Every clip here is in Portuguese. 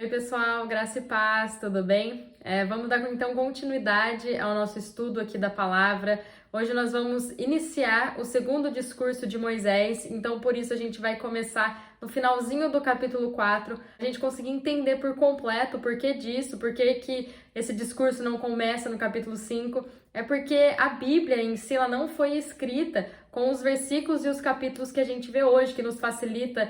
Oi, pessoal, graça e paz, tudo bem? Vamos dar então continuidade ao nosso estudo aqui da palavra. Hoje nós vamos iniciar o segundo discurso de Moisés, então por isso a gente vai começar no finalzinho do capítulo 4, a gente conseguir entender por completo o porquê disso, por que esse discurso não começa no capítulo 5. É porque a Bíblia em si ela não foi escrita com os versículos e os capítulos que a gente vê hoje, que nos facilita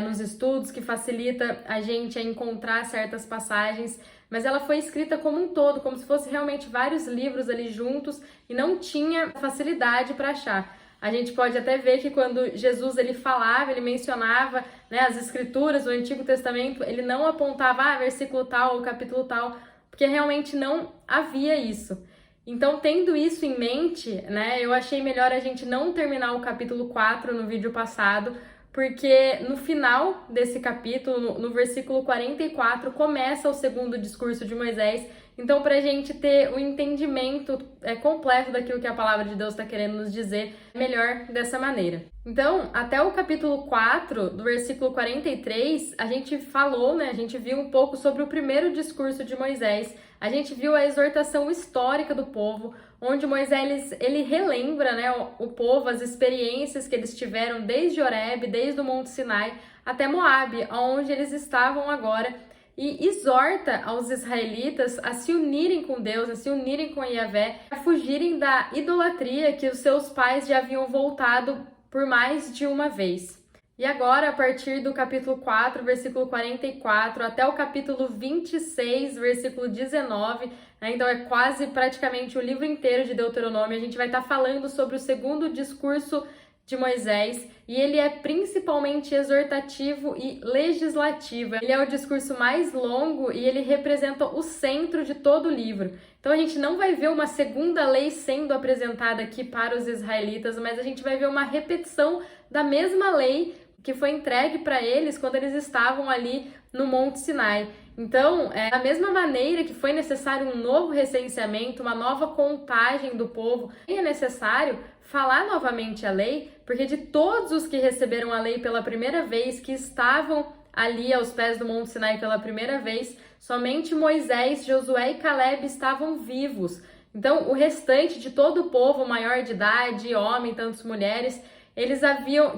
nos estudos, que facilita a gente a encontrar certas passagens, mas ela foi escrita como um todo, como se fosse realmente vários livros ali juntos e não tinha facilidade para achar. A gente pode até ver que quando Jesus ele falava, ele mencionava as escrituras, o Antigo Testamento, ele não apontava versículo tal ou capítulo tal, porque realmente não havia isso. Então, tendo isso em mente, eu achei melhor a gente não terminar o capítulo 4 no vídeo passado, porque no final desse capítulo, no versículo 44, começa o segundo discurso de Moisés. Então, para a gente ter o entendimento completo daquilo que a palavra de Deus está querendo nos dizer, melhor dessa maneira. Então, até o capítulo 4, do versículo 43, a gente falou, a gente viu um pouco sobre o primeiro discurso de Moisés. A gente viu a exortação histórica do povo, onde Moisés ele relembra o povo, as experiências que eles tiveram desde Horebe, desde o Monte Sinai até Moabe, onde eles estavam agora, e exorta aos israelitas a se unirem com Deus, a se unirem com Yahvé, a fugirem da idolatria que os seus pais já haviam voltado por mais de uma vez. E agora, a partir do capítulo 4, versículo 44, até o capítulo 26, versículo 19, então é quase praticamente o livro inteiro de Deuteronômio, a gente vai estar falando sobre o segundo discurso de Moisés, e ele é principalmente exortativo e legislativo. Ele é o discurso mais longo e ele representa o centro de todo o livro. Então a gente não vai ver uma segunda lei sendo apresentada aqui para os israelitas, mas a gente vai ver uma repetição da mesma lei que foi entregue para eles quando eles estavam ali no Monte Sinai. Então, da mesma maneira que foi necessário um novo recenseamento, uma nova contagem do povo, é necessário falar novamente a lei, porque de todos os que receberam a lei pela primeira vez, que estavam ali aos pés do Monte Sinai pela primeira vez, somente Moisés, Josué e Caleb estavam vivos. Então, o restante de todo o povo, maior de idade, homem, tantas mulheres,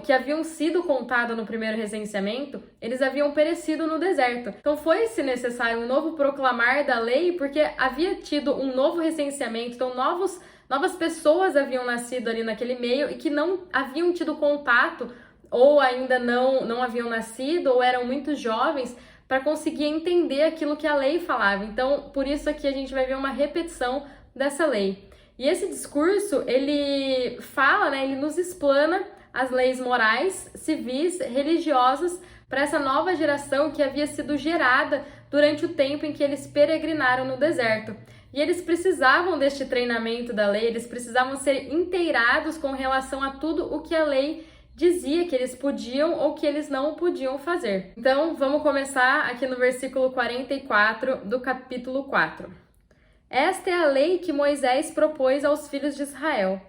que haviam sido contados no primeiro recenseamento, eles haviam perecido no deserto. Então foi-se necessário um novo proclamar da lei, porque havia tido um novo recenseamento, então novas pessoas haviam nascido ali naquele meio e que não haviam tido contato, ou ainda não haviam nascido, ou eram muito jovens, para conseguir entender aquilo que a lei falava. Então, por isso aqui a gente vai ver uma repetição dessa lei. E esse discurso, ele fala, ele nos explana as leis morais, civis, religiosas para essa nova geração que havia sido gerada durante o tempo em que eles peregrinaram no deserto. E eles precisavam deste treinamento da lei, eles precisavam ser inteirados com relação a tudo o que a lei dizia que eles podiam ou que eles não podiam fazer. Então, vamos começar aqui no versículo 44 do capítulo 4. Esta é a lei que Moisés propôs aos filhos de Israel.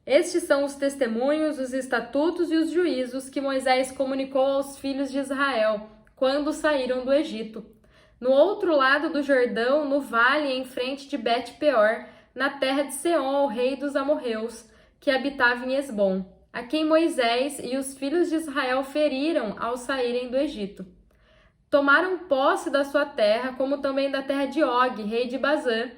Estes são os testemunhos, os estatutos e os juízos que Moisés comunicou aos filhos de Israel quando saíram do Egito. No outro lado do Jordão, no vale em frente de Bet-peor, na terra de Seom, o rei dos amorreus, que habitava em Esbom, a quem Moisés e os filhos de Israel feriram ao saírem do Egito. Tomaram posse da sua terra, como também da terra de Og, rei de Bazã,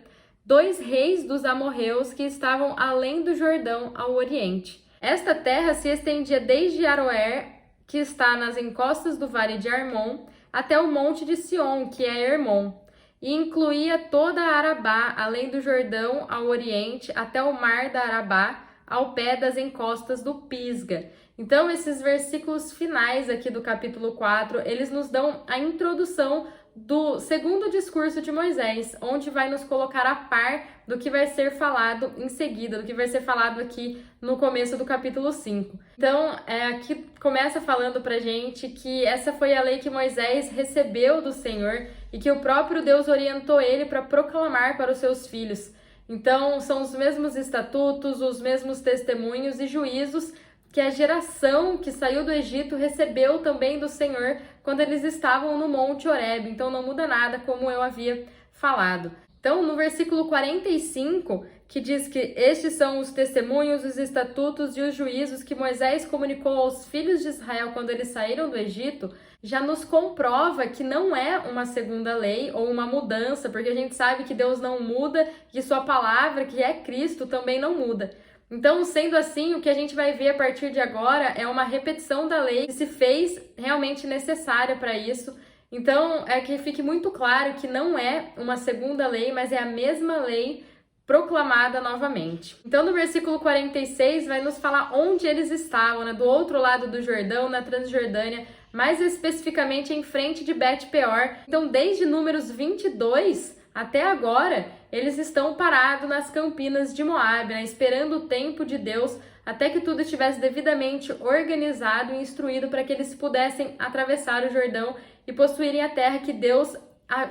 2 reis dos amorreus que estavam além do Jordão ao oriente. Esta terra se estendia desde Aroer, que está nas encostas do vale de Armon, até o monte de Sion, que é Hermon, e incluía toda a Arabá, além do Jordão ao oriente, até o mar da Arabá, ao pé das encostas do Pisga. Então, esses versículos finais aqui do capítulo 4, eles nos dão a introdução do segundo discurso de Moisés, onde vai nos colocar a par do que vai ser falado em seguida, do que vai ser falado aqui no começo do capítulo 5. Então, aqui começa falando pra gente que essa foi a lei que Moisés recebeu do Senhor e que o próprio Deus orientou ele para proclamar para os seus filhos. Então, são os mesmos estatutos, os mesmos testemunhos e juízos que a geração que saiu do Egito recebeu também do Senhor quando eles estavam no Monte Horebe. Então não muda nada, como eu havia falado. Então, no versículo 45, que diz que estes são os testemunhos, os estatutos e os juízos que Moisés comunicou aos filhos de Israel quando eles saíram do Egito, já nos comprova que não é uma segunda lei ou uma mudança, porque a gente sabe que Deus não muda, que sua palavra, que é Cristo, também não muda. Então, sendo assim, o que a gente vai ver a partir de agora é uma repetição da lei que se fez realmente necessária para isso. Então, é que fique muito claro que não é uma segunda lei, mas é a mesma lei proclamada novamente. Então, no versículo 46, vai nos falar onde eles estavam, né? Do outro lado do Jordão, na Transjordânia, mais especificamente em frente de Bet-peor. Então, desde Números 22 até agora, eles estão parados nas campinas de Moabe, né? Esperando o tempo de Deus, até que tudo estivesse devidamente organizado e instruído para que eles pudessem atravessar o Jordão e possuírem a terra que Deus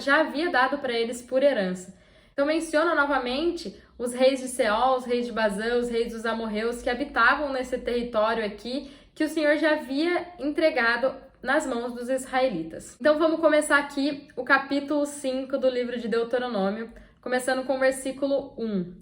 já havia dado para eles por herança. Então menciona novamente os reis de Seol, os reis de Bazã, os reis dos amorreus que habitavam nesse território aqui, que o Senhor já havia entregado nas mãos dos israelitas. Então vamos começar aqui o capítulo 5 do livro de Deuteronômio, começando com o versículo 1.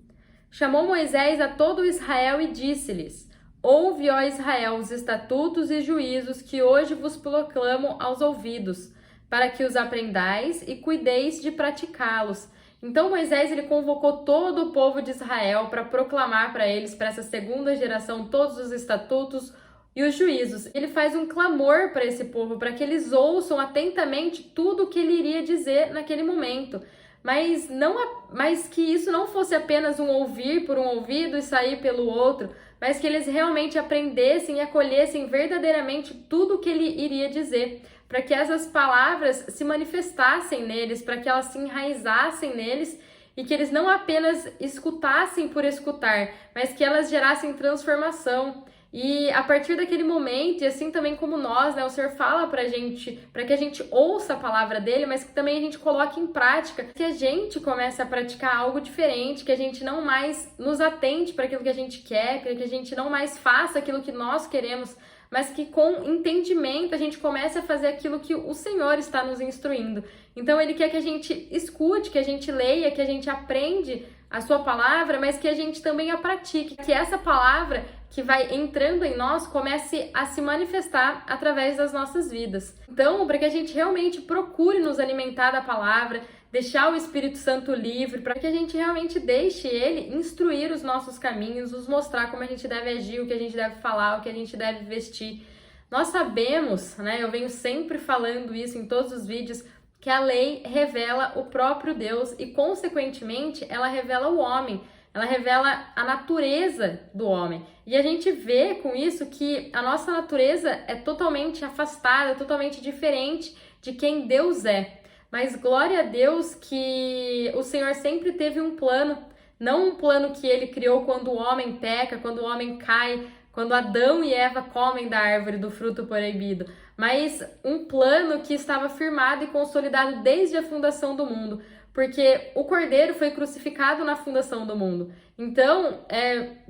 Chamou Moisés a todo Israel e disse-lhes: Ouve, ó Israel, os estatutos e juízos que hoje vos proclamo aos ouvidos, para que os aprendais e cuideis de praticá-los. Então Moisés ele convocou todo o povo de Israel para proclamar para eles, para essa segunda geração, todos os estatutos e os juízos. Ele faz um clamor para esse povo, para que eles ouçam atentamente tudo o que ele iria dizer naquele momento. Mas que isso não fosse apenas um ouvir por um ouvido e sair pelo outro, mas que eles realmente aprendessem e acolhessem verdadeiramente tudo o que ele iria dizer, para que essas palavras se manifestassem neles, para que elas se enraizassem neles e que eles não apenas escutassem por escutar, mas que elas gerassem transformação. E a partir daquele momento, e assim também como nós, né, o Senhor fala pra gente, para que a gente ouça a palavra dele, mas que também a gente coloque em prática, que a gente comece a praticar algo diferente, que a gente não mais nos atente para aquilo que a gente quer, que a gente não mais faça aquilo que nós queremos, mas que com entendimento a gente comece a fazer aquilo que o Senhor está nos instruindo. Então ele quer que a gente escute, que a gente leia, que a gente aprende a sua palavra, mas que a gente também a pratique, que essa palavra que vai entrando em nós comece a se manifestar através das nossas vidas. Então, para que a gente realmente procure nos alimentar da palavra, deixar o Espírito Santo livre, para que a gente realmente deixe ele instruir os nossos caminhos, nos mostrar como a gente deve agir, o que a gente deve falar, o que a gente deve vestir. Nós sabemos, né, eu venho sempre falando isso em todos os vídeos, que a lei revela o próprio Deus e, consequentemente, ela revela o homem. Ela revela a natureza do homem. E a gente vê com isso que a nossa natureza é totalmente afastada, totalmente diferente de quem Deus é. Mas glória a Deus que o Senhor sempre teve um plano, não um plano que ele criou quando o homem peca, quando o homem cai, quando Adão e Eva comem da árvore do fruto proibido, mas um plano que estava firmado e consolidado desde a fundação do mundo. Porque o Cordeiro foi crucificado na fundação do mundo. Então,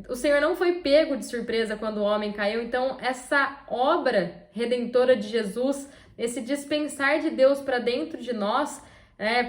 o Senhor não foi pego de surpresa quando o homem caiu. Então, essa obra redentora de Jesus, esse dispensar de Deus para dentro de nós,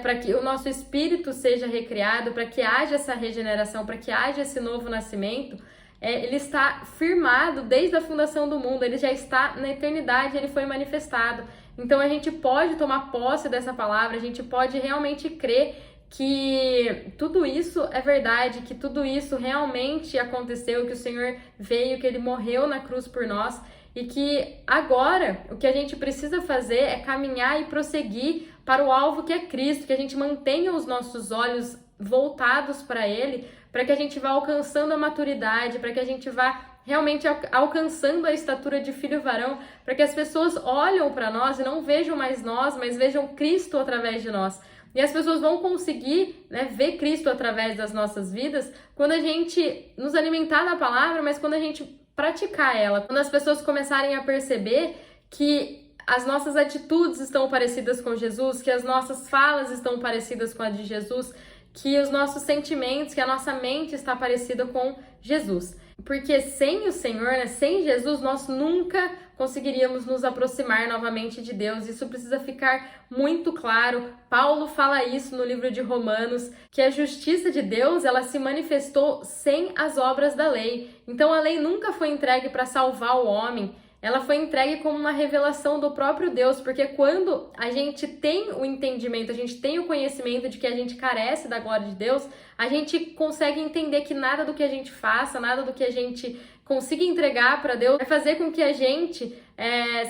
para que o nosso espírito seja recriado, para que haja essa regeneração, para que haja esse novo nascimento, ele está firmado desde a fundação do mundo. Ele já está na eternidade, ele foi manifestado. Então a gente pode tomar posse dessa palavra, a gente pode realmente crer que tudo isso é verdade, que tudo isso realmente aconteceu, que o Senhor veio, que ele morreu na cruz por nós e que agora o que a gente precisa fazer é caminhar e prosseguir para o alvo que é Cristo, que a gente mantenha os nossos olhos voltados para ele, para que a gente vá alcançando a maturidade, para que a gente vá realmente alcançando a estatura de filho varão, para que as pessoas olham para nós e não vejam mais nós, mas vejam Cristo através de nós. E as pessoas vão conseguir, né, ver Cristo através das nossas vidas quando a gente nos alimentar da palavra, mas quando a gente praticar ela. Quando as pessoas começarem a perceber que as nossas atitudes estão parecidas com Jesus, que as nossas falas estão parecidas com a de Jesus, que os nossos sentimentos, que a nossa mente está parecida com Jesus. Porque sem o Senhor, né, sem Jesus, nós nunca conseguiríamos nos aproximar novamente de Deus. Isso precisa ficar muito claro. Paulo fala isso no livro de Romanos, que a justiça de Deus, ela se manifestou sem as obras da lei. Então a lei nunca foi entregue para salvar o homem. Ela foi entregue como uma revelação do próprio Deus, porque quando a gente tem o entendimento, a gente tem o conhecimento de que a gente carece da glória de Deus, a gente consegue entender que nada do que a gente faça, nada do que a gente consiga entregar para Deus vai fazer com que a gente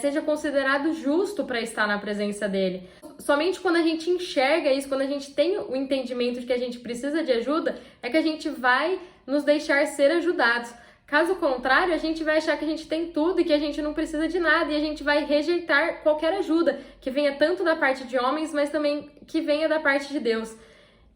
seja considerado justo para estar na presença dele. Somente quando a gente enxerga isso, quando a gente tem o entendimento de que a gente precisa de ajuda, é que a gente vai nos deixar ser ajudados. Caso contrário, a gente vai achar que a gente tem tudo e que a gente não precisa de nada, e a gente vai rejeitar qualquer ajuda que venha tanto da parte de homens, mas também que venha da parte de Deus.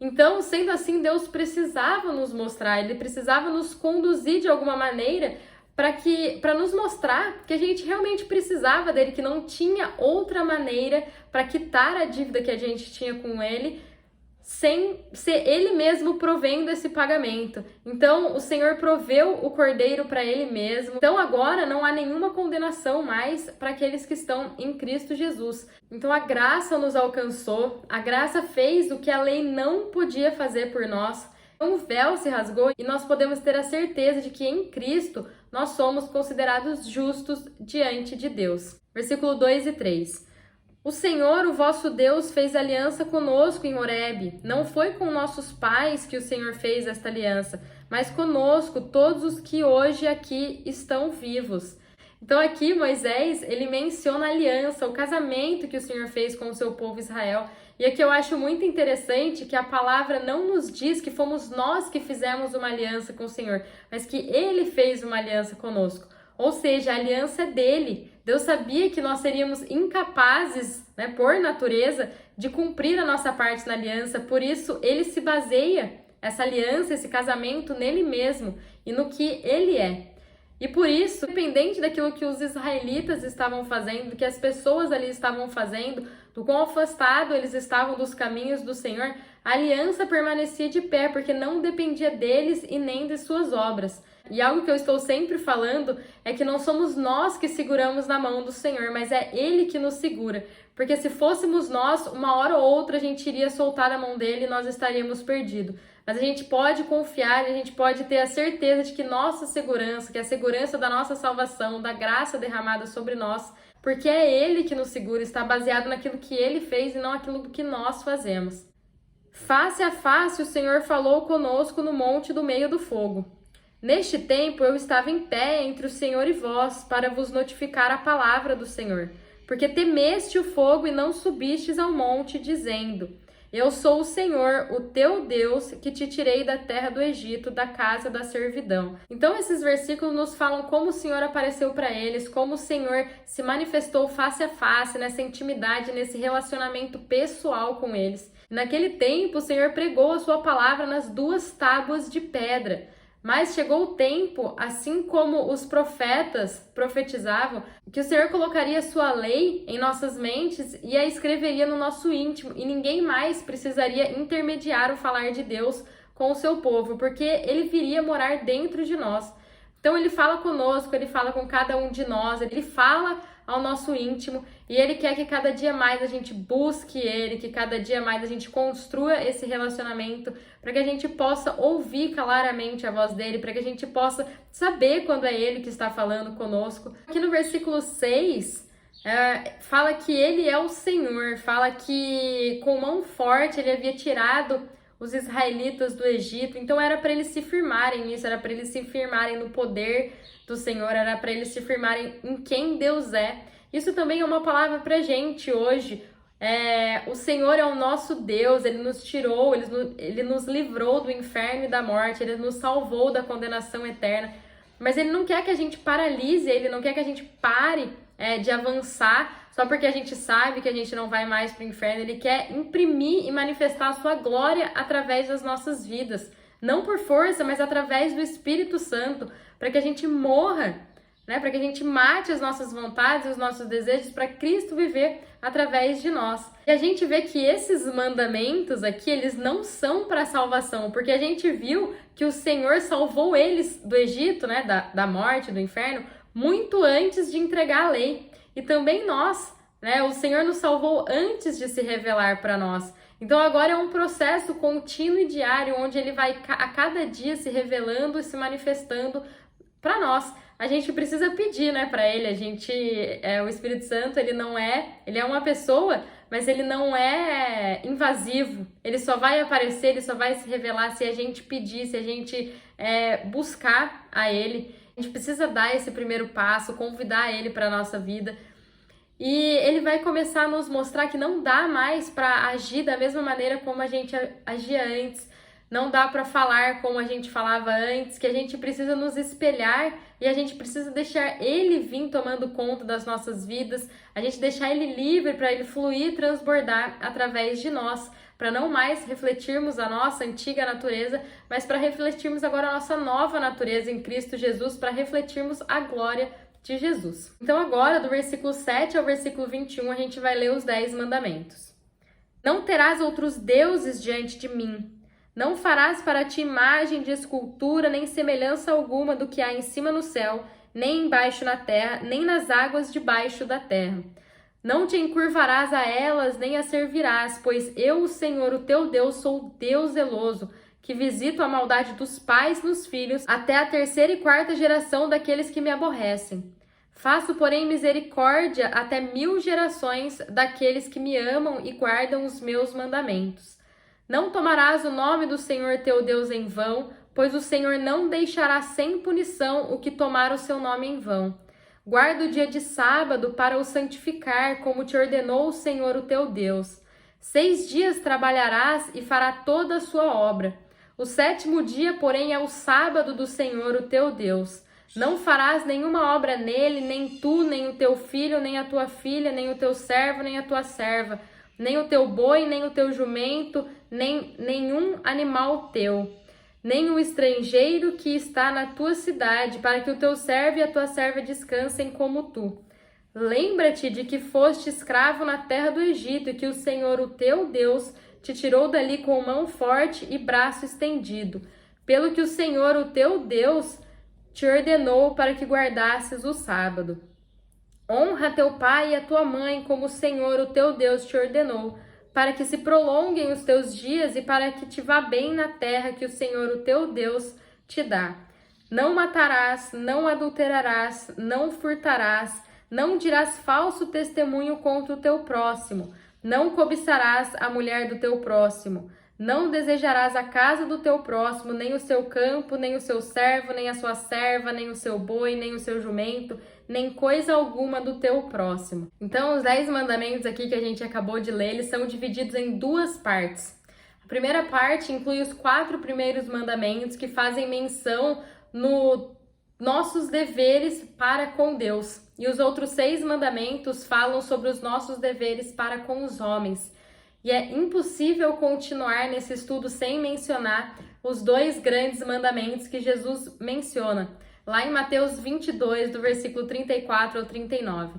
Então, sendo assim, Deus precisava nos mostrar, Ele precisava nos conduzir de alguma maneira para nos mostrar que a gente realmente precisava dele, que não tinha outra maneira para quitar a dívida que a gente tinha com Ele, sem ser Ele mesmo provendo esse pagamento. Então, o Senhor proveu o Cordeiro para Ele mesmo. Então, agora não há nenhuma condenação mais para aqueles que estão em Cristo Jesus. Então, a graça nos alcançou, a graça fez o que a lei não podia fazer por nós. Então, o véu se rasgou e nós podemos ter a certeza de que em Cristo nós somos considerados justos diante de Deus. Versículo 2 e 3. O Senhor, o vosso Deus, fez aliança conosco em Horebe. Não foi com nossos pais que o Senhor fez esta aliança, mas conosco, todos os que hoje aqui estão vivos. Então aqui Moisés, ele menciona a aliança, o casamento que o Senhor fez com o seu povo Israel. E aqui eu acho muito interessante que a palavra não nos diz que fomos nós que fizemos uma aliança com o Senhor, mas que Ele fez uma aliança conosco. Ou seja, a aliança é dele. Deus sabia que nós seríamos incapazes, né, por natureza, de cumprir a nossa parte na aliança. Por isso, ele se baseia, essa aliança, esse casamento, nele mesmo e no que ele é. E por isso, independente daquilo que os israelitas estavam fazendo, do que as pessoas ali estavam fazendo, do quão afastado eles estavam dos caminhos do Senhor, a aliança permanecia de pé, porque não dependia deles e nem de suas obras. E algo que eu estou sempre falando é que não somos nós que seguramos na mão do Senhor, mas é Ele que nos segura. Porque se fôssemos nós, uma hora ou outra a gente iria soltar a mão dele e nós estaríamos perdidos. Mas a gente pode confiar, a gente pode ter a certeza de que nossa segurança, que a segurança da nossa salvação, da graça derramada sobre nós, porque é Ele que nos segura, está baseado naquilo que Ele fez e não aquilo que nós fazemos. Face a face o Senhor falou conosco no monte do meio do fogo. Neste tempo eu estava em pé entre o Senhor e vós, para vos notificar a palavra do Senhor, porque temeste o fogo e não subistes ao monte, dizendo: Eu sou o Senhor, o teu Deus, que te tirei da terra do Egito, da casa da servidão. Então esses versículos nos falam como o Senhor apareceu para eles, como o Senhor se manifestou face a face, nessa intimidade, nesse relacionamento pessoal com eles. Naquele tempo o Senhor pregou a sua palavra nas 2 tábuas de pedra. Mas chegou o tempo, assim como os profetas profetizavam, que o Senhor colocaria sua lei em nossas mentes e a escreveria no nosso íntimo, e ninguém mais precisaria intermediar o falar de Deus com o seu povo, porque ele viria morar dentro de nós. Então ele fala conosco, ele fala com cada um de nós, ele fala ao nosso íntimo, e ele quer que cada dia mais a gente busque ele, que cada dia mais a gente construa esse relacionamento, para que a gente possa ouvir claramente a voz dele, para que a gente possa saber quando é ele que está falando conosco. Aqui no versículo 6, fala que ele é o Senhor, fala que com mão forte ele havia tirado os israelitas do Egito. Então era para eles se firmarem nisso, era para eles se firmarem no poder do Senhor, era para eles se firmarem em quem Deus é. Isso também é uma palavra para a gente hoje. O Senhor é o nosso Deus, Ele nos tirou, Ele nos livrou do inferno e da morte, Ele nos salvou da condenação eterna. Mas Ele não quer que a gente paralise, Ele não quer que a gente pare de avançar só porque a gente sabe que a gente não vai mais para o inferno. Ele quer imprimir e manifestar a sua glória através das nossas vidas. Não por força, mas através do Espírito Santo, para que a gente morra né? Para que a gente mate as nossas vontades e os nossos desejos para Cristo viver através de nós. E a gente vê que esses mandamentos aqui, eles não são para salvação, porque a gente viu que o Senhor salvou eles do Egito, né? Da morte, do inferno, muito antes de entregar a lei. E também nós, né? O Senhor nos salvou antes de se revelar para nós. Então agora é um processo contínuo e diário, onde ele vai a cada dia se revelando e se manifestando para nós. A gente precisa pedir, né, para ele. O Espírito Santo, ele é uma pessoa, mas ele não é invasivo. Ele só vai aparecer, ele só vai se revelar se a gente pedir, se a gente buscar a ele. A gente precisa dar esse primeiro passo, convidar ele para a nossa vida. E ele vai começar a nos mostrar que não dá mais para agir da mesma maneira como a gente agia antes. Não dá para falar como a gente falava antes, que a gente precisa nos espelhar e a gente precisa deixar ele vir tomando conta das nossas vidas, a gente deixar ele livre para ele fluir e transbordar através de nós, para não mais refletirmos a nossa antiga natureza, mas para refletirmos agora a nossa nova natureza em Cristo Jesus, para refletirmos a glória de Jesus. Então agora, do versículo 7 ao versículo 21, a gente vai ler os 10 mandamentos. Não terás outros deuses diante de mim. Não farás para ti imagem de escultura, nem semelhança alguma do que há em cima no céu, nem embaixo na terra, nem nas águas debaixo da terra. Não te encurvarás a elas, nem as servirás, pois eu, o Senhor, o teu Deus, sou Deus zeloso, que visito a maldade dos pais nos filhos, até a 3ª e 4ª geração daqueles que me aborrecem. Faço, porém, misericórdia até 1000 gerações daqueles que me amam e guardam os meus mandamentos. Não tomarás o nome do Senhor teu Deus em vão, pois o Senhor não deixará sem punição o que tomar o seu nome em vão. Guarda o dia de sábado para o santificar, como te ordenou o Senhor o teu Deus. 6 dias trabalharás e fará toda a sua obra. O 7º dia, porém, é o sábado do Senhor o teu Deus. Não farás nenhuma obra nele, nem tu, nem o teu filho, nem a tua filha, nem o teu servo, nem a tua serva, nem o teu boi, nem o teu jumento, nem nenhum animal teu, nem o estrangeiro que está na tua cidade, para que o teu servo e a tua serva descansem como tu. Lembra-te de que foste escravo na terra do Egito e que o Senhor, o teu Deus, te tirou dali com mão forte e braço estendido, pelo que o Senhor, o teu Deus, te ordenou para que guardasses o sábado. Honra teu pai e a tua mãe, como o Senhor, o teu Deus, te ordenou, para que se prolonguem os teus dias e para que te vá bem na terra que o Senhor, o teu Deus, te dá. Não matarás, não adulterarás, não furtarás, não dirás falso testemunho contra o teu próximo, não cobiçarás a mulher do teu próximo, não desejarás a casa do teu próximo, nem o seu campo, nem o seu servo, nem a sua serva, nem o seu boi, nem o seu jumento, nem coisa alguma do teu próximo. Então, os 10 mandamentos aqui que a gente acabou de ler, eles são divididos em 2 partes. A primeira parte inclui os 4 primeiros mandamentos que fazem menção nos nossos deveres para com Deus. E os outros 6 mandamentos falam sobre os nossos deveres para com os homens. E é impossível continuar nesse estudo sem mencionar os 2 grandes mandamentos que Jesus menciona, lá em Mateus 22, do versículo 34 ao 39.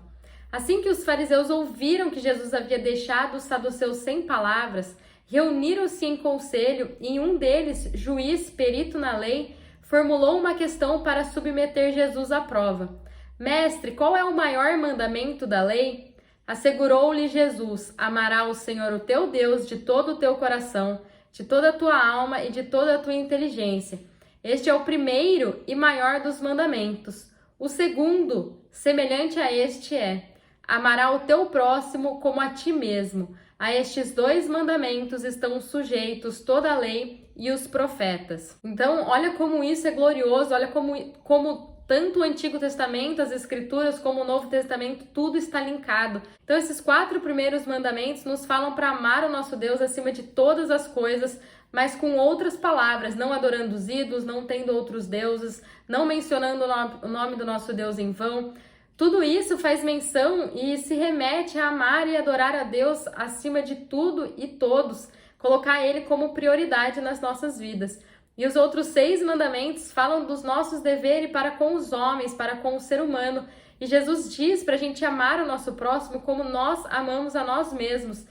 Assim que os fariseus ouviram que Jesus havia deixado os saduceus sem palavras, reuniram-se em conselho e um deles, juiz perito na lei, formulou uma questão para submeter Jesus à prova. Mestre, qual é o maior mandamento da lei? Assegurou-lhe Jesus: amarás o Senhor o teu Deus de todo o teu coração, de toda a tua alma e de toda a tua inteligência. Este é o primeiro e maior dos mandamentos. O segundo, semelhante a este, é: amarás o teu próximo como a ti mesmo. A estes 2 mandamentos estão sujeitos toda a lei e os profetas. Então, olha como isso é glorioso, olha como tanto o Antigo Testamento, as Escrituras, como o Novo Testamento, tudo está linkado. Então, esses 4 primeiros mandamentos nos falam para amar o nosso Deus acima de todas as coisas, mas com outras palavras, não adorando os ídolos, não tendo outros deuses, não mencionando o nome do nosso Deus em vão. Tudo isso faz menção e se remete a amar e adorar a Deus acima de tudo e todos, colocar Ele como prioridade nas nossas vidas. E os outros 6 mandamentos falam dos nossos deveres para com os homens, para com o ser humano. E Jesus diz para a gente amar o nosso próximo como nós amamos a nós mesmos.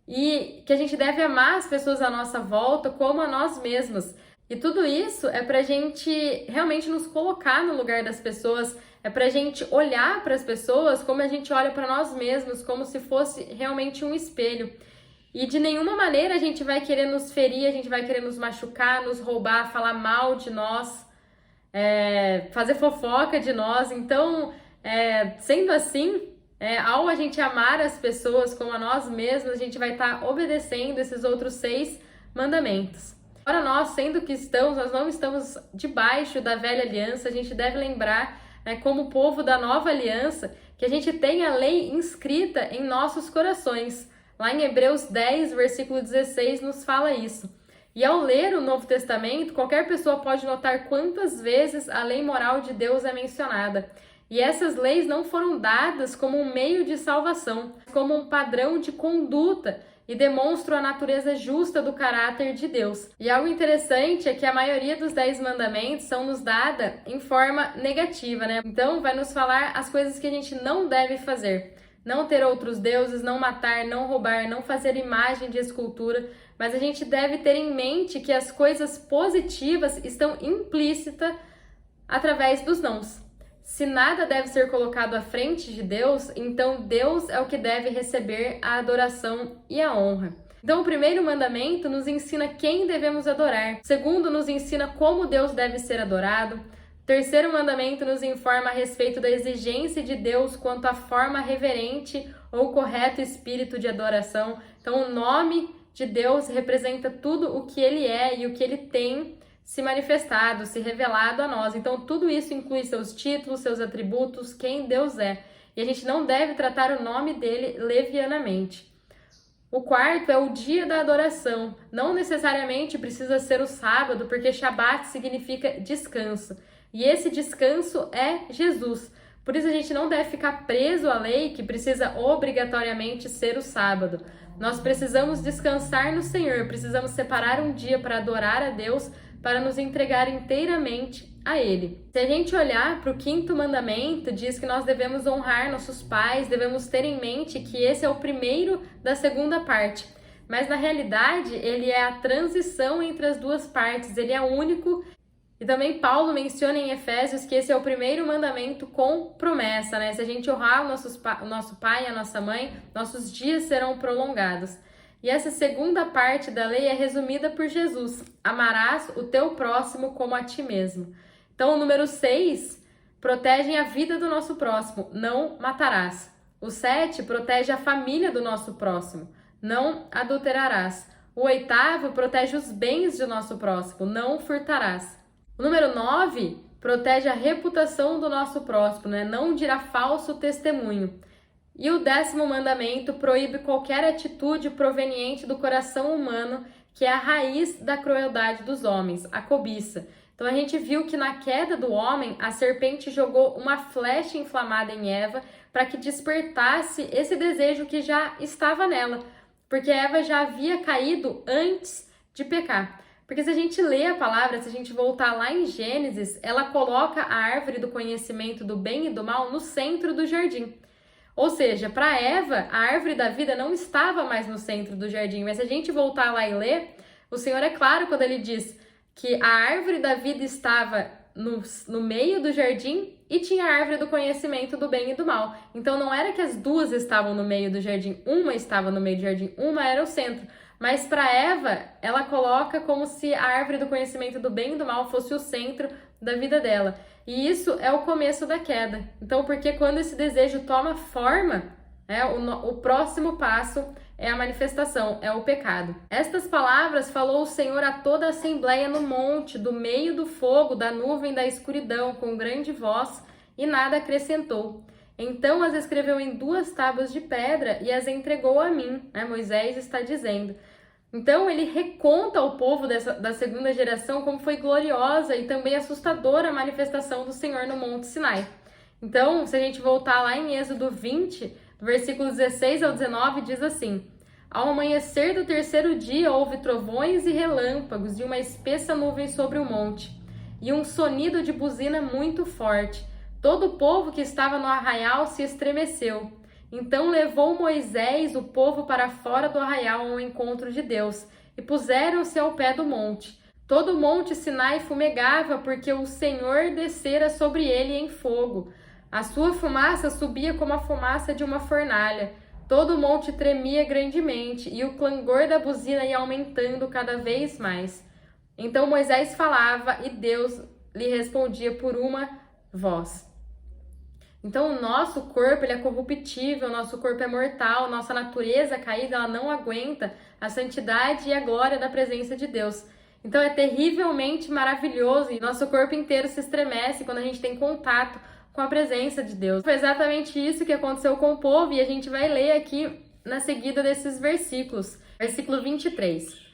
E que a gente deve amar as pessoas à nossa volta como a nós mesmos. E tudo isso é para a gente realmente nos colocar no lugar das pessoas, é para a gente olhar para as pessoas como a gente olha para nós mesmos, como se fosse realmente um espelho. E de nenhuma maneira a gente vai querer nos ferir, a gente vai querer nos machucar, nos roubar, falar mal de nós, fazer fofoca de nós. Então, sendo assim, ao a gente amar as pessoas como a nós mesmos, a gente vai estar obedecendo esses outros 6 mandamentos. Agora nós, sendo cristãos, nós não estamos debaixo da velha aliança, a gente deve lembrar, como povo da nova aliança, que a gente tem a lei inscrita em nossos corações. Lá em Hebreus 10, versículo 16, nos fala isso. E ao ler o Novo Testamento, qualquer pessoa pode notar quantas vezes a lei moral de Deus é mencionada. E essas leis não foram dadas como um meio de salvação, como um padrão de conduta, e demonstram a natureza justa do caráter de Deus. E algo interessante é que a maioria dos 10 mandamentos são nos dada em forma negativa, né? Então vai nos falar as coisas que a gente não deve fazer. Não ter outros deuses, não matar, não roubar, não fazer imagem de escultura, mas a gente deve ter em mente que as coisas positivas estão implícitas através dos nãos. Se nada deve ser colocado à frente de Deus, então Deus é o que deve receber a adoração e a honra. Então, o primeiro mandamento nos ensina quem devemos adorar. O segundo, nos ensina como Deus deve ser adorado. O terceiro mandamento nos informa a respeito da exigência de Deus quanto à forma reverente ou correto espírito de adoração. Então, o nome de Deus representa tudo o que Ele é e o que Ele tem se manifestado, se revelado a nós. Então, tudo isso inclui seus títulos, seus atributos, quem Deus é. E a gente não deve tratar o nome dele levianamente. O quarto é o dia da adoração. Não necessariamente precisa ser o sábado, porque Shabat significa descanso. E esse descanso é Jesus. Por isso a gente não deve ficar preso à lei que precisa obrigatoriamente ser o sábado. Nós precisamos descansar no Senhor, precisamos separar um dia para adorar a Deus, para nos entregar inteiramente a Ele. Se a gente olhar para o 5º mandamento, diz que nós devemos honrar nossos pais, devemos ter em mente que esse é o primeiro da segunda parte. Mas na realidade, ele é a transição entre as duas partes, ele é único. E também Paulo menciona em Efésios que esse é o primeiro mandamento com promessa, né? Se a gente honrar o nosso pai e a nossa mãe, nossos dias serão prolongados. E essa segunda parte da lei é resumida por Jesus. Amarás o teu próximo como a ti mesmo. Então, o número 6 protege a vida do nosso próximo. Não matarás. O 7 protege a família do nosso próximo. Não adulterarás. O 8º protege os bens do nosso próximo. Não furtarás. O número 9 protege a reputação do nosso próximo, né? Não dirá falso testemunho. E o 10º mandamento proíbe qualquer atitude proveniente do coração humano, que é a raiz da crueldade dos homens, a cobiça. Então a gente viu que na queda do homem, a serpente jogou uma flecha inflamada em Eva para que despertasse esse desejo que já estava nela, porque Eva já havia caído antes de pecar. Porque se a gente lê a palavra, se a gente voltar lá em Gênesis, ela coloca a árvore do conhecimento do bem e do mal no centro do jardim. Ou seja, para Eva, a árvore da vida não estava mais no centro do jardim. Mas se a gente voltar lá e ler, o Senhor é claro quando ele diz que a árvore da vida estava no meio do jardim e tinha a árvore do conhecimento do bem e do mal. Então não era que as duas estavam no meio do jardim, uma estava no meio do jardim, uma era o centro. Mas para Eva, ela coloca como se a árvore do conhecimento do bem e do mal fosse o centro da vida dela. E isso é o começo da queda. Então, porque quando esse desejo toma forma, o próximo passo é a manifestação, é o pecado. Estas palavras falou o Senhor a toda a assembleia no monte, do meio do fogo, da nuvem, da escuridão, com grande voz, e nada acrescentou. Então as escreveu em 2 tábuas de pedra e as entregou a mim, Moisés está dizendo. Então ele reconta ao povo da segunda geração como foi gloriosa e também assustadora a manifestação do Senhor no Monte Sinai. Então, se a gente voltar lá em Êxodo 20, do versículo 16 ao 19, diz assim: Ao amanhecer do terceiro dia, houve trovões e relâmpagos e uma espessa nuvem sobre o monte, e um sonido de buzina muito forte. Todo o povo que estava no arraial se estremeceu. Então levou Moisés o povo para fora do arraial ao encontro de Deus, e puseram-se ao pé do monte. Todo o monte Sinai fumegava, porque o Senhor descera sobre ele em fogo. A sua fumaça subia como a fumaça de uma fornalha. Todo o monte tremia grandemente, e o clangor da buzina ia aumentando cada vez mais. Então Moisés falava, e Deus lhe respondia por uma voz. Então o nosso corpo ele é corruptível, o nosso corpo é mortal, nossa natureza caída ela não aguenta a santidade e a glória da presença de Deus. Então é terrivelmente maravilhoso e nosso corpo inteiro se estremece quando a gente tem contato com a presença de Deus. Foi exatamente isso que aconteceu com o povo e a gente vai ler aqui na seguida desses versículos. Versículo 23.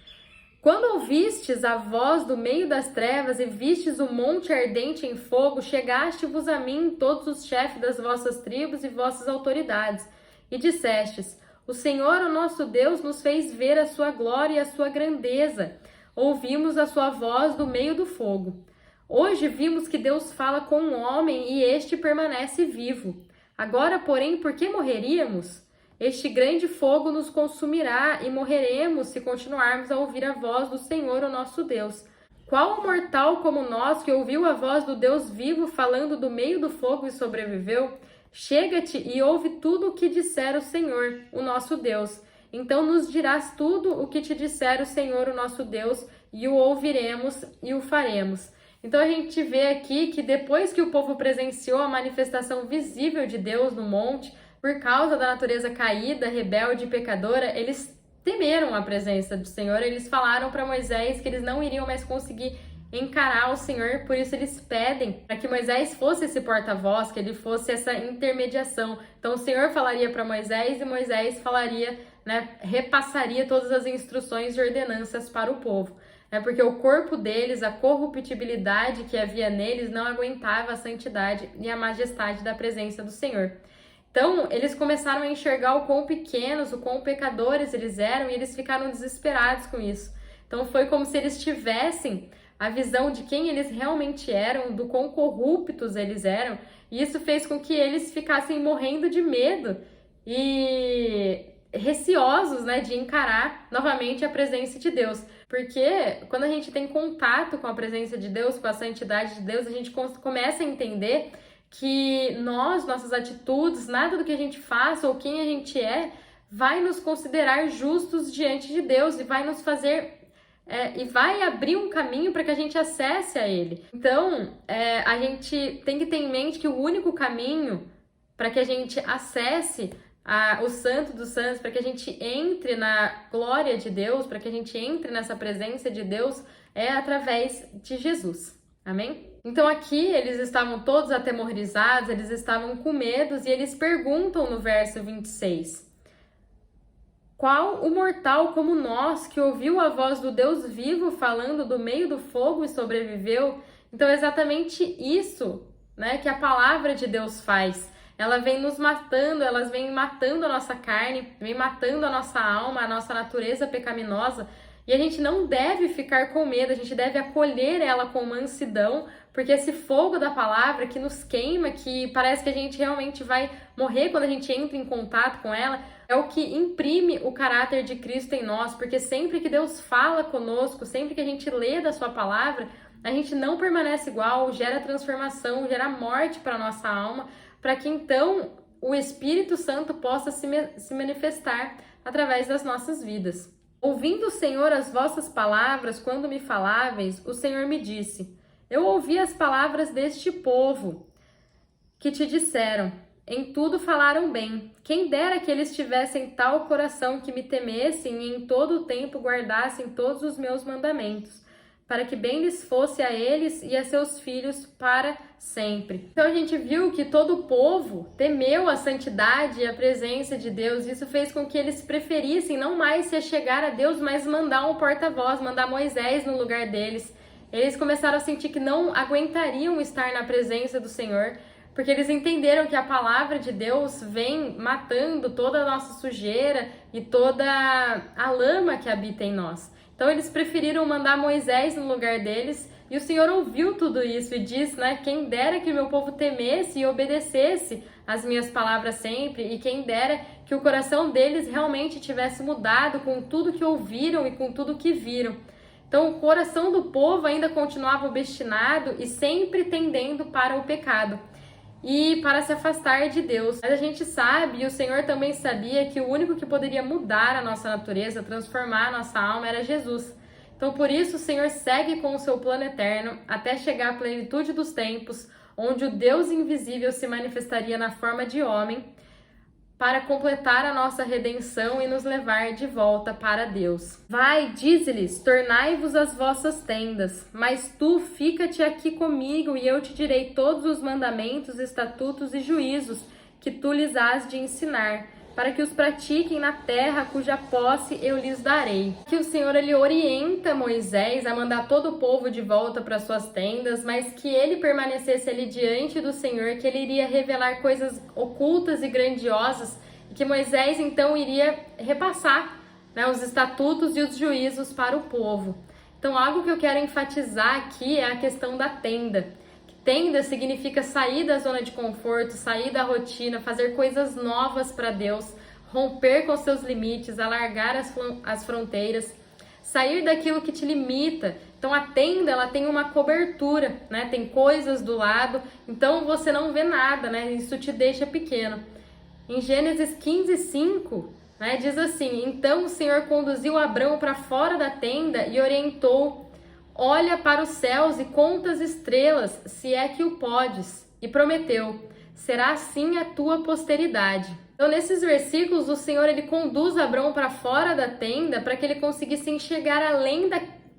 Quando ouvistes a voz do meio das trevas e vistes o monte ardente em fogo, chegaste-vos a mim todos os chefes das vossas tribos e vossas autoridades, e dissestes: o Senhor, o nosso Deus, nos fez ver a sua glória e a sua grandeza. Ouvimos a sua voz do meio do fogo. Hoje vimos que Deus fala com um homem e este permanece vivo. Agora, porém, por que morreríamos? Este grande fogo nos consumirá e morreremos se continuarmos a ouvir a voz do Senhor, o nosso Deus. Qual mortal como nós que ouviu a voz do Deus vivo falando do meio do fogo e sobreviveu? Chega-te e ouve tudo o que disser o Senhor, o nosso Deus. Então nos dirás tudo o que te disser o Senhor, o nosso Deus, e o ouviremos e o faremos. Então a gente vê aqui que depois que o povo presenciou a manifestação visível de Deus no monte, por causa da natureza caída, rebelde e pecadora, eles temeram a presença do Senhor. Eles falaram para Moisés que eles não iriam mais conseguir encarar o Senhor, por isso eles pedem para que Moisés fosse esse porta-voz, que ele fosse essa intermediação. Então o Senhor falaria para Moisés e Moisés falaria, repassaria todas as instruções e ordenanças para o povo. Porque o corpo deles, a corruptibilidade que havia neles, não aguentava a santidade e a majestade da presença do Senhor. Então, eles começaram a enxergar o quão pequenos, o quão pecadores eles eram, e eles ficaram desesperados com isso. Então, foi como se eles tivessem a visão de quem eles realmente eram, do quão corruptos eles eram, e isso fez com que eles ficassem morrendo de medo e receosos, de encarar novamente a presença de Deus. Porque quando a gente tem contato com a presença de Deus, com a santidade de Deus, a gente começa a entender que nossas atitudes, nada do que a gente faça ou quem a gente é, vai nos considerar justos diante de Deus e vai nos fazer, e vai abrir um caminho para que a gente acesse a Ele. Então, a gente tem que ter em mente que o único caminho para que a gente acesse o Santo dos Santos, para que a gente entre na glória de Deus, para que a gente entre nessa presença de Deus, é através de Jesus. Amém? Então aqui eles estavam todos atemorizados, eles estavam com medos e eles perguntam no verso 26. Qual o mortal como nós que ouviu a voz do Deus vivo falando do meio do fogo e sobreviveu? Então é exatamente isso, que a palavra de Deus faz. Ela vem nos matando, elas vêm matando a nossa carne, vem matando a nossa alma, a nossa natureza pecaminosa. E a gente não deve ficar com medo, a gente deve acolher ela com mansidão, porque esse fogo da palavra que nos queima, que parece que a gente realmente vai morrer quando a gente entra em contato com ela, é o que imprime o caráter de Cristo em nós, porque sempre que Deus fala conosco, sempre que a gente lê da sua palavra, a gente não permanece igual, gera transformação, gera morte para a nossa alma, para que então o Espírito Santo possa se manifestar através das nossas vidas. Ouvindo o Senhor as vossas palavras, quando me faláveis, o Senhor me disse: eu ouvi as palavras deste povo que te disseram, em tudo falaram bem. Quem dera que eles tivessem tal coração que me temessem e em todo o tempo guardassem todos os meus mandamentos, para que bem lhes fosse a eles e a seus filhos para sempre. Então a gente viu que todo o povo temeu a santidade e a presença de Deus. Isso fez com que eles preferissem não mais se achegar a Deus, mas mandar um porta-voz, mandar Moisés no lugar deles. Eles começaram a sentir que não aguentariam estar na presença do Senhor, porque eles entenderam que a palavra de Deus vem matando toda a nossa sujeira e toda a lama que habita em nós. Então eles preferiram mandar Moisés no lugar deles, e o Senhor ouviu tudo isso e disse, né, quem dera que meu povo temesse e obedecesse as minhas palavras sempre, e quem dera que o coração deles realmente tivesse mudado com tudo que ouviram e com tudo que viram. Então o coração do povo ainda continuava obstinado e sempre tendendo para o pecado e para se afastar de Deus. Mas a gente sabe, e o Senhor também sabia, que o único que poderia mudar a nossa natureza, transformar a nossa alma, era Jesus. Então por isso o Senhor segue com o seu plano eterno até chegar à plenitude dos tempos, onde o Deus invisível se manifestaria na forma de homem para completar a nossa redenção e nos levar de volta para Deus. Vai, dize-lhes, tornai-vos as vossas tendas, mas tu fica-te aqui comigo e eu te direi todos os mandamentos, estatutos e juízos que tu lhes hás de ensinar, para que os pratiquem na terra cuja posse eu lhes darei. Que o Senhor ele orienta Moisés a mandar todo o povo de volta para suas tendas, mas que ele permanecesse ali diante do Senhor, que ele iria revelar coisas ocultas e grandiosas, e que Moisés então iria repassar, né, os estatutos e os juízos para o povo. Então algo que eu quero enfatizar aqui é a questão da tenda. Tenda significa sair da zona de conforto, sair da rotina, fazer coisas novas para Deus, romper com seus limites, alargar as fronteiras, sair daquilo que te limita. Então a tenda, ela tem uma cobertura, né? Tem coisas do lado, então você não vê nada, né? Isso te deixa pequeno. Em Gênesis 15:5, né, diz assim: então o Senhor conduziu Abrão para fora da tenda e orientou: olha para os céus e conta as estrelas, se é que o podes. E prometeu: será assim a tua posteridade. Então, nesses versículos, o Senhor ele conduz Abrão para fora da tenda para que ele conseguisse enxergar além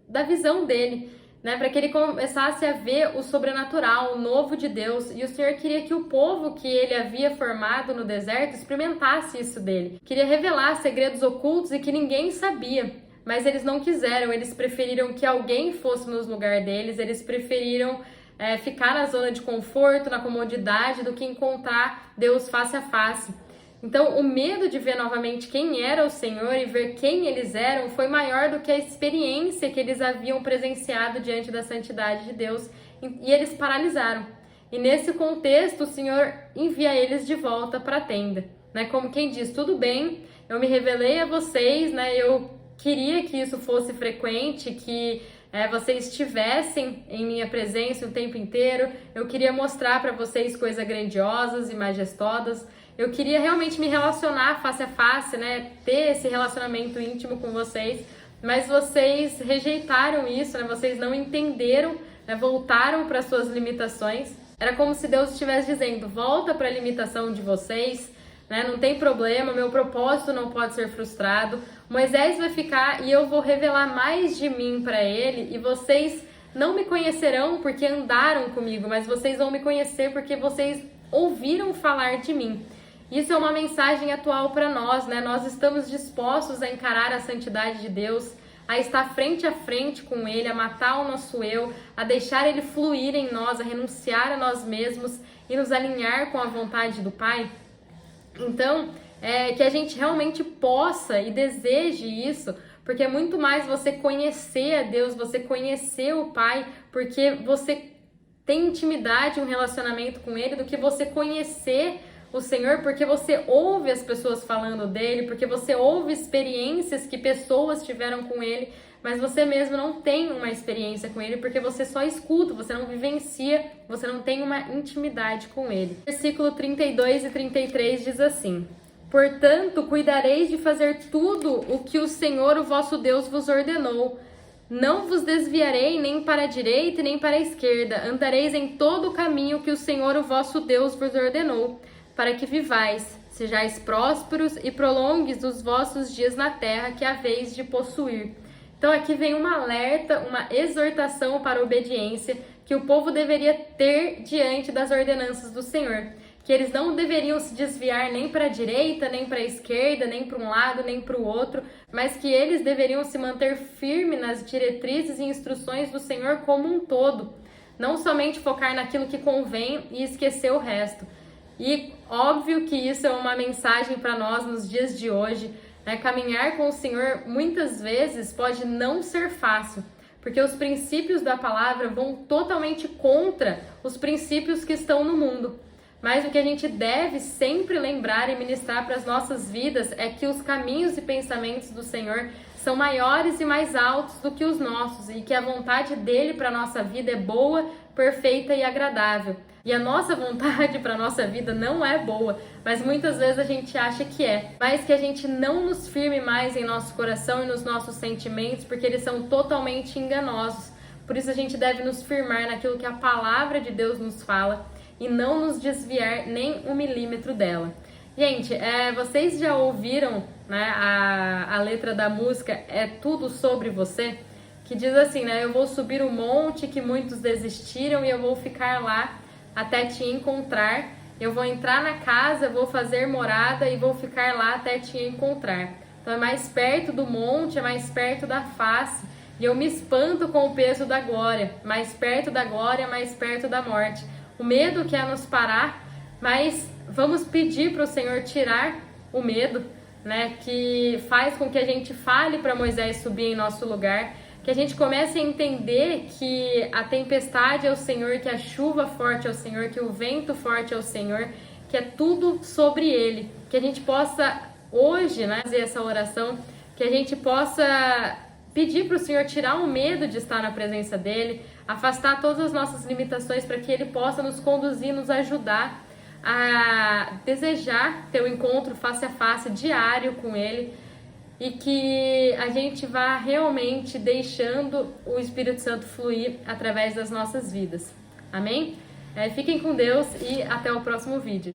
da visão dele, né? Para que ele começasse a ver o sobrenatural, o novo de Deus. E o Senhor queria que o povo que ele havia formado no deserto experimentasse isso dele. Queria revelar segredos ocultos e que ninguém sabia. Mas eles não quiseram, eles preferiram que alguém fosse no lugar deles, eles preferiram ficar na zona de conforto, na comodidade, do que encontrar Deus face a face. Então, o medo de ver novamente quem era o Senhor e ver quem eles eram foi maior do que a experiência que eles haviam presenciado diante da santidade de Deus, e eles paralisaram. E nesse contexto, o Senhor envia eles de volta para a tenda, né? Como quem diz, tudo bem, eu me revelei a vocês, né? Eu queria que isso fosse frequente, que vocês estivessem em minha presença o tempo inteiro. Eu queria mostrar para vocês coisas grandiosas e majestosas. Eu queria realmente me relacionar face a face, né? Ter esse relacionamento íntimo com vocês. Mas vocês rejeitaram isso, né? Vocês não entenderam, né? Voltaram para suas limitações. Era como se Deus estivesse dizendo: volta para a limitação de vocês, né? Não tem problema, meu propósito não pode ser frustrado. Moisés vai ficar e eu vou revelar mais de mim para ele, e vocês não me conhecerão porque andaram comigo, mas vocês vão me conhecer porque vocês ouviram falar de mim. Isso é uma mensagem atual para nós, né? Nós estamos dispostos a encarar a santidade de Deus, a estar frente a frente com Ele, a matar o nosso eu, a deixar Ele fluir em nós, a renunciar a nós mesmos e nos alinhar com a vontade do Pai. Então, que a gente realmente possa e deseje isso, porque é muito mais você conhecer a Deus, você conhecer o Pai, porque você tem intimidade, um relacionamento com Ele, do que você conhecer o Senhor, porque você ouve as pessoas falando dele, porque você ouve experiências que pessoas tiveram com Ele, mas você mesmo não tem uma experiência com Ele, porque você só escuta, você não vivencia, você não tem uma intimidade com Ele. Versículo 32 e 33 diz assim: portanto, cuidareis de fazer tudo o que o Senhor, o vosso Deus, vos ordenou. Não vos desviarei nem para a direita nem para a esquerda, andareis em todo o caminho que o Senhor, o vosso Deus, vos ordenou, para que vivais, sejais prósperos e prolongues os vossos dias na terra que haveis de possuir. Então aqui vem um alerta, uma exortação para a obediência que o povo deveria ter diante das ordenanças do Senhor. Que eles não deveriam se desviar nem para a direita, nem para a esquerda, nem para um lado, nem para o outro, mas que eles deveriam se manter firmes nas diretrizes e instruções do Senhor como um todo. não somente focar naquilo que convém e esquecer o resto. E óbvio que isso é uma mensagem para nós nos dias de hoje, né? Caminhar com o Senhor muitas vezes pode não ser fácil, porque os princípios da palavra vão totalmente contra os princípios que estão no mundo. Mas o que a gente deve sempre lembrar e ministrar para as nossas vidas é que os caminhos e pensamentos do Senhor são maiores e mais altos do que os nossos, e que a vontade dele para a nossa vida é boa, perfeita e agradável. E a nossa vontade para a nossa vida não é boa, mas muitas vezes a gente acha que é. Mas que a gente não nos firme mais em nosso coração e nos nossos sentimentos, porque eles são totalmente enganosos. Por isso a gente deve nos firmar naquilo que a palavra de Deus nos fala e não nos desviar nem 1 milímetro dela. Gente, vocês já ouviram, né, a letra da música É Tudo Sobre Você? Que diz assim, né? Eu vou subir o monte que muitos desistiram e eu vou ficar lá até te encontrar. Eu vou entrar na casa, vou fazer morada e vou ficar lá até te encontrar. Então é mais perto do monte, é mais perto da face. E eu me espanto com o peso da glória. Mais perto da glória, mais perto da morte. O medo quer nos parar, mas vamos pedir para o Senhor tirar o medo, né? Que faz com que a gente fale para Moisés subir em nosso lugar. Que a gente comece a entender que a tempestade é o Senhor, que a chuva forte é o Senhor, que o vento forte é o Senhor, que é tudo sobre Ele. Que a gente possa hoje, né, fazer essa oração, que a gente possa pedir para o Senhor tirar o medo de estar na presença dEle, afastar todas as nossas limitações para que Ele possa nos conduzir, nos ajudar a desejar ter um encontro face a face diário com Ele, e que a gente vá realmente deixando o Espírito Santo fluir através das nossas vidas. Amém? Fiquem com Deus e até o próximo vídeo.